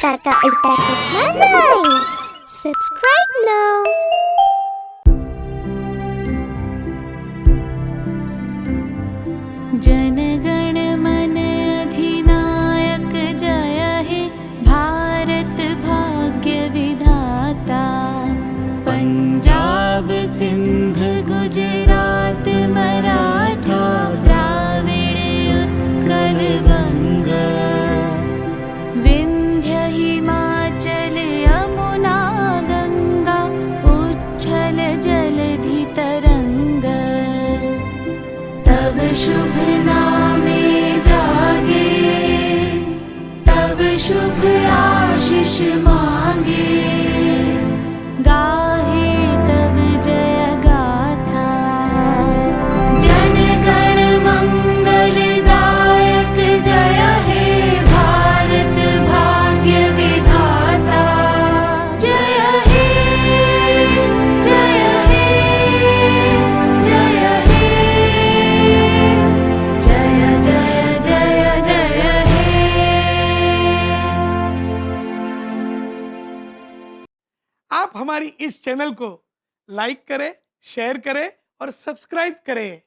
अवतार का उल्टा चश्मा rhymes. Subscribe now. Jana Gana मन अधिनायक जय हे भारत भाग्य विधाता। पंजाब सिंध गुजरात मराठा द्राविड़ उत्कल बंग। विंध्य हिमाचल यमुना गंगा उच्छल जलधि तरंग। तव शुभ नामे जागे तव शुभ आशीष मांगे। गाहे तव जय गाथा जन गण मंगल दायक जय हे भारत भाग्य विधाता। जय हे जय हे जय हे जय जय जय जय हे। आप हमारी इस चैनल को लाइक करें, शेयर करें और सब्सक्राइब करें।